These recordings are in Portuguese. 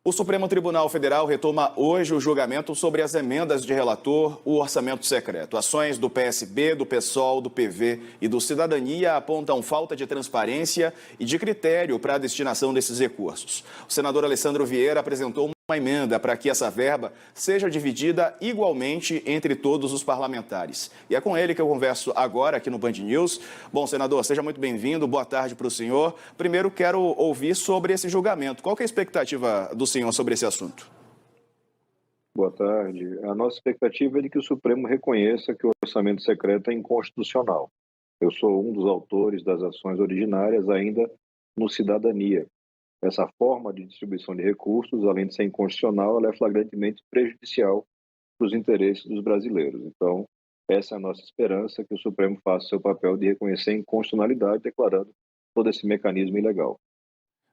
O Supremo Tribunal Federal retoma hoje o julgamento sobre as emendas de relator, o orçamento secreto. Ações do PSB, do PSOL, do PV e do Cidadania apontam falta de transparência e de critério para a destinação desses recursos. O senador Alessandro Vieira apresentou uma emenda para que essa verba seja dividida igualmente entre todos os parlamentares. E é com ele que eu converso agora aqui no Band News. Bom, senador, seja muito bem-vindo. Boa tarde para o senhor. Primeiro, quero ouvir sobre esse julgamento. Qual que é a expectativa do senhor sobre esse assunto? Boa tarde. A nossa expectativa é de que o Supremo reconheça que o orçamento secreto é inconstitucional. Eu sou um dos autores das ações originárias ainda no Cidadania. Essa forma de distribuição de recursos, além de ser inconstitucional, ela é flagrantemente prejudicial para os interesses dos brasileiros. Então, essa é a nossa esperança, que o Supremo faça o seu papel de reconhecer a inconstitucionalidade, declarando todo esse mecanismo ilegal.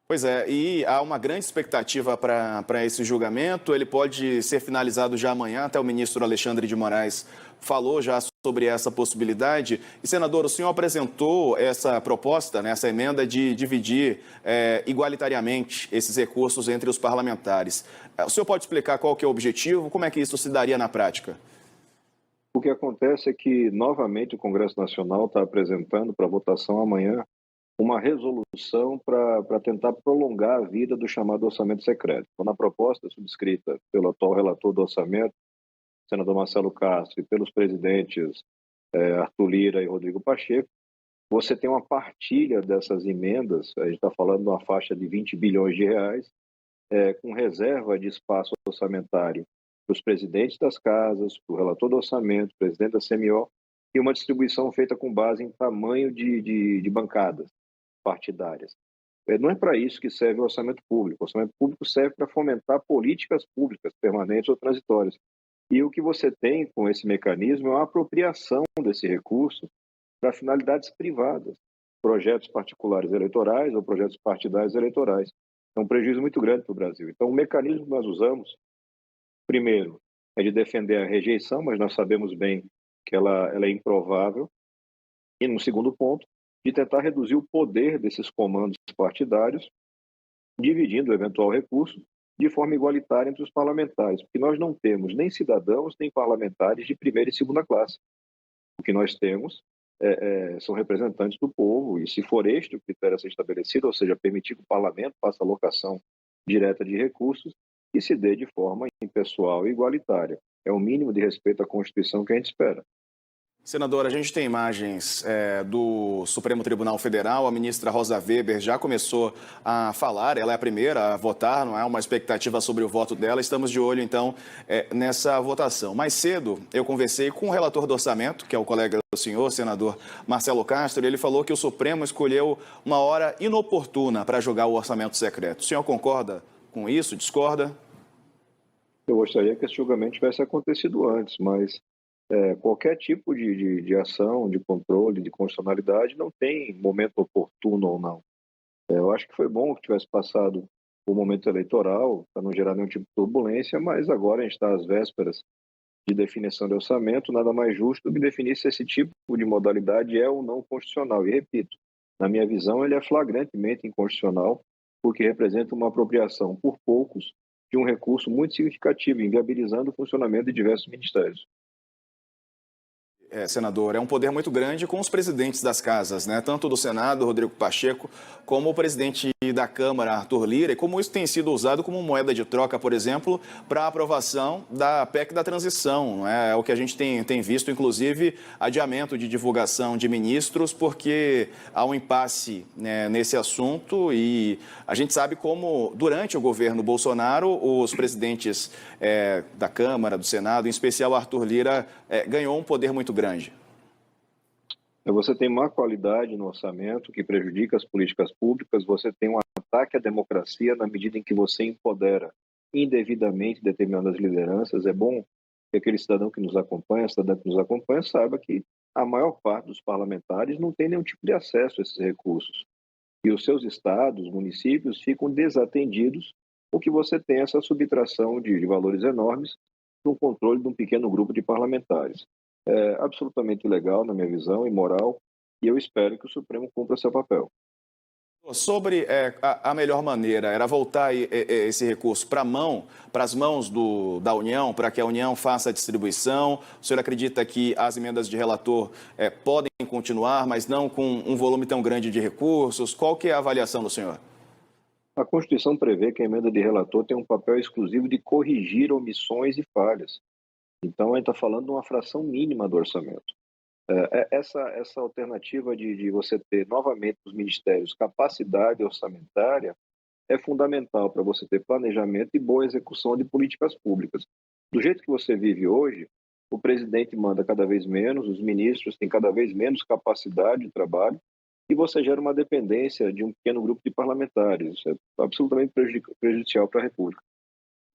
Pois é, e há uma grande expectativa para esse julgamento. Ele pode ser finalizado já amanhã, até o ministro Alexandre de Moraes falou já sobre essa possibilidade. E, senador, o senhor apresentou essa proposta, né, essa emenda de dividir igualitariamente esses recursos entre os parlamentares. O senhor pode explicar qual que é o objetivo, como é que isso se daria na prática? O que acontece é que, novamente, o Congresso Nacional está apresentando para votação amanhã uma resolução para tentar prolongar a vida do chamado orçamento secreto. Então, na proposta subscrita pelo atual relator do orçamento, senador Marcelo Castro, e pelos presidentes Arthur Lira e Rodrigo Pacheco, você tem uma partilha dessas emendas, a gente está falando de uma faixa de 20 bilhões de reais, com reserva de espaço orçamentário para os presidentes das casas, para o relator do orçamento, presidente da CMO, e uma distribuição feita com base em tamanho de bancadas partidárias. Não é para isso que serve o orçamento público. O orçamento público serve para fomentar políticas públicas permanentes ou transitórias. E o que você tem com esse mecanismo é uma apropriação desse recurso para finalidades privadas, projetos particulares eleitorais ou projetos partidários eleitorais. É um prejuízo muito grande para o Brasil. Então, o mecanismo que nós usamos, primeiro, é de defender a rejeição, mas nós sabemos bem que ela é improvável. E, no segundo ponto, de tentar reduzir o poder desses comandos partidários, dividindo o eventual recurso de forma igualitária entre os parlamentares, porque nós não temos nem cidadãos nem parlamentares de primeira e segunda classe. O que nós temos são representantes do povo, e se for este o critério a ser estabelecido, ou seja, permitir que o parlamento faça alocação direta de recursos, que se dê de forma impessoal e igualitária. É o mínimo de respeito à Constituição que a gente espera. Senador, a gente tem imagens do Supremo Tribunal Federal. A ministra Rosa Weber já começou a falar, ela é a primeira a votar, não é uma expectativa sobre o voto dela. Estamos de olho, então, nessa votação. Mais cedo, eu conversei com o relator do orçamento, que é o colega do senhor, senador Marcelo Castro, e ele falou que o Supremo escolheu uma hora inoportuna para jogar o orçamento secreto. O senhor concorda com isso? Discorda? Eu gostaria que esse julgamento tivesse acontecido antes, mas qualquer tipo de ação, de controle, de constitucionalidade não tem momento oportuno ou não. Eu acho que foi bom que tivesse passado o momento eleitoral para não gerar nenhum tipo de turbulência, mas agora a gente está às vésperas de definição de orçamento, nada mais justo do que definir se esse tipo de modalidade é ou não constitucional. E repito, na minha visão, ele é flagrantemente inconstitucional, porque representa uma apropriação por poucos de um recurso muito significativo, inviabilizando o funcionamento de diversos ministérios. Senador, é um poder muito grande com os presidentes das casas, né? Tanto do Senado, Rodrigo Pacheco, como o presidente da Câmara, Arthur Lira, e como isso tem sido usado como moeda de troca, por exemplo, para a aprovação da PEC da transição. Não é? É o que a gente tem visto, inclusive, adiamento de divulgação de ministros, porque há um impasse, né, nesse assunto, e a gente sabe como, durante o governo Bolsonaro, os presidentes da Câmara, do Senado, em especial Arthur Lira, ganhou um poder muito grande. Você tem má qualidade no orçamento que prejudica as políticas públicas, você tem um ataque à democracia na medida em que você empodera indevidamente determinadas lideranças. É bom que aquele cidadão que nos acompanha, cidadã que nos acompanha, saiba que a maior parte dos parlamentares não tem nenhum tipo de acesso a esses recursos. E os seus estados, municípios, ficam desatendidos porque você tem essa subtração de valores enormes no controle de um pequeno grupo de parlamentares. É absolutamente ilegal, na minha visão, imoral, e eu espero que o Supremo cumpra seu papel. Sobre a melhor maneira, era voltar esse recurso para as mãos da União, para que a União faça a distribuição. O senhor acredita que as emendas de relator podem continuar, mas não com um volume tão grande de recursos? Qual que é a avaliação do senhor? A Constituição prevê que a emenda de relator tem um papel exclusivo de corrigir omissões e falhas. Então, a gente está falando de uma fração mínima do orçamento. Essa alternativa de você ter novamente os ministérios capacidade orçamentária é fundamental para você ter planejamento e boa execução de políticas públicas. Do jeito que você vive hoje, o presidente manda cada vez menos, os ministros têm cada vez menos capacidade de trabalho e você gera uma dependência de um pequeno grupo de parlamentares. Isso é absolutamente prejudicial para a República.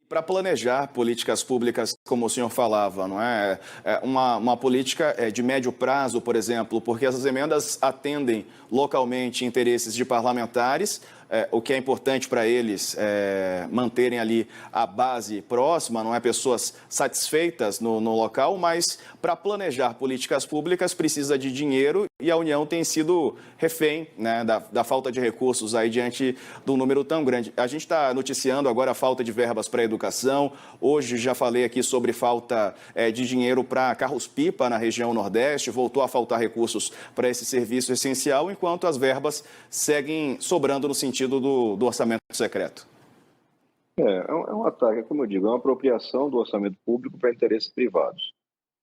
Para planejar políticas públicas, como o senhor falava, não é? Uma política de médio prazo, por exemplo, porque essas emendas atendem localmente interesses de parlamentares, o que é importante para eles manterem ali a base próxima, não é? Pessoas satisfeitas no local, mas para planejar políticas públicas precisa de dinheiro e a União tem sido refém, né, da falta de recursos aí diante de um número tão grande. A gente está noticiando agora a falta de verbas para a educação. Hoje já falei aqui sobre falta de dinheiro para carros-pipa na região Nordeste, voltou a faltar recursos para esse serviço essencial, enquanto as verbas seguem sobrando no sentido do orçamento secreto. É um ataque, como eu digo, é uma apropriação do orçamento público para interesses privados.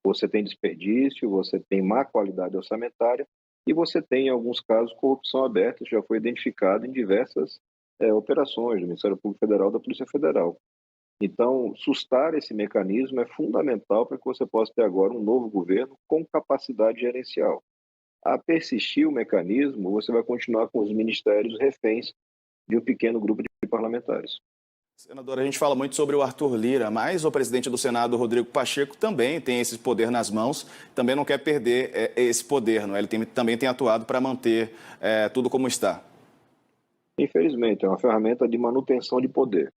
Você tem desperdício, você tem má qualidade orçamentária e você tem, em alguns casos, corrupção aberta, já foi identificada em diversas operações do Ministério Público Federal, da Polícia Federal. Então, sustar esse mecanismo é fundamental para que você possa ter agora um novo governo com capacidade gerencial. A persistir o mecanismo, você vai continuar com os ministérios reféns de um pequeno grupo de parlamentares. Senador, a gente fala muito sobre o Arthur Lira, mas o presidente do Senado, Rodrigo Pacheco, também tem esse poder nas mãos, também não quer perder esse poder, não é? Ele também tem atuado para manter tudo como está. Infelizmente, é uma ferramenta de manutenção de poder.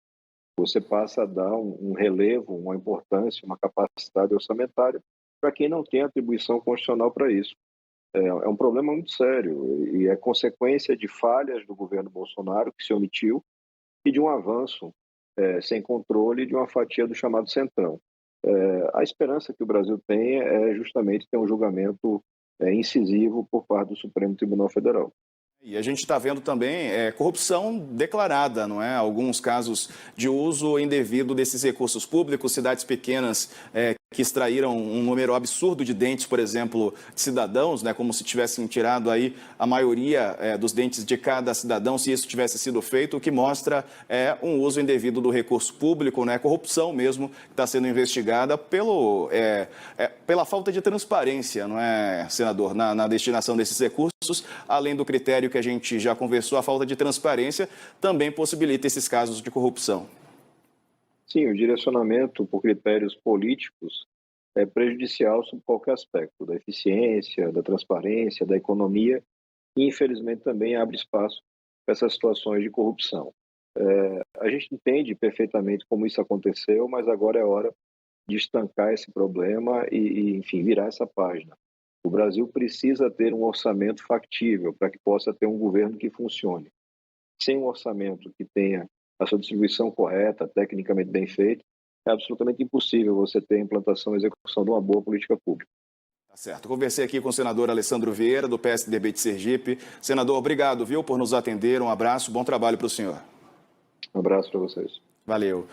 Você passa a dar um relevo, uma importância, uma capacidade orçamentária para quem não tem atribuição constitucional para isso. É um problema muito sério e é consequência de falhas do governo Bolsonaro, que se omitiu, e de um avanço sem controle de uma fatia do chamado Centrão. A esperança que o Brasil tem é justamente ter um julgamento incisivo por parte do Supremo Tribunal Federal. E a gente está vendo também corrupção declarada, não é? Alguns casos de uso indevido desses recursos públicos, cidades pequenas que extraíram um número absurdo de dentes, por exemplo, de cidadãos, né? Como se tivessem tirado aí a maioria dos dentes de cada cidadão, se isso tivesse sido feito, o que mostra um uso indevido do recurso público, né? Corrupção mesmo, que está sendo investigada pela falta de transparência, não é, senador, na destinação desses recursos, além do critério que a gente já conversou, a falta de transparência também possibilita esses casos de corrupção. Sim, o direcionamento por critérios políticos é prejudicial sob qualquer aspecto, da eficiência, da transparência, da economia, e infelizmente também abre espaço para essas situações de corrupção. A gente entende perfeitamente como isso aconteceu, mas agora é hora de estancar esse problema e enfim, virar essa página. O Brasil precisa ter um orçamento factível para que possa ter um governo que funcione. Sem um orçamento que tenha a sua distribuição correta, tecnicamente bem feita, é absolutamente impossível você ter a implantação e execução de uma boa política pública. Tá certo. Conversei aqui com o senador Alessandro Vieira, do PSDB de Sergipe. Senador, obrigado, viu, por nos atender. Um abraço, bom trabalho para o senhor. Um abraço para vocês. Valeu.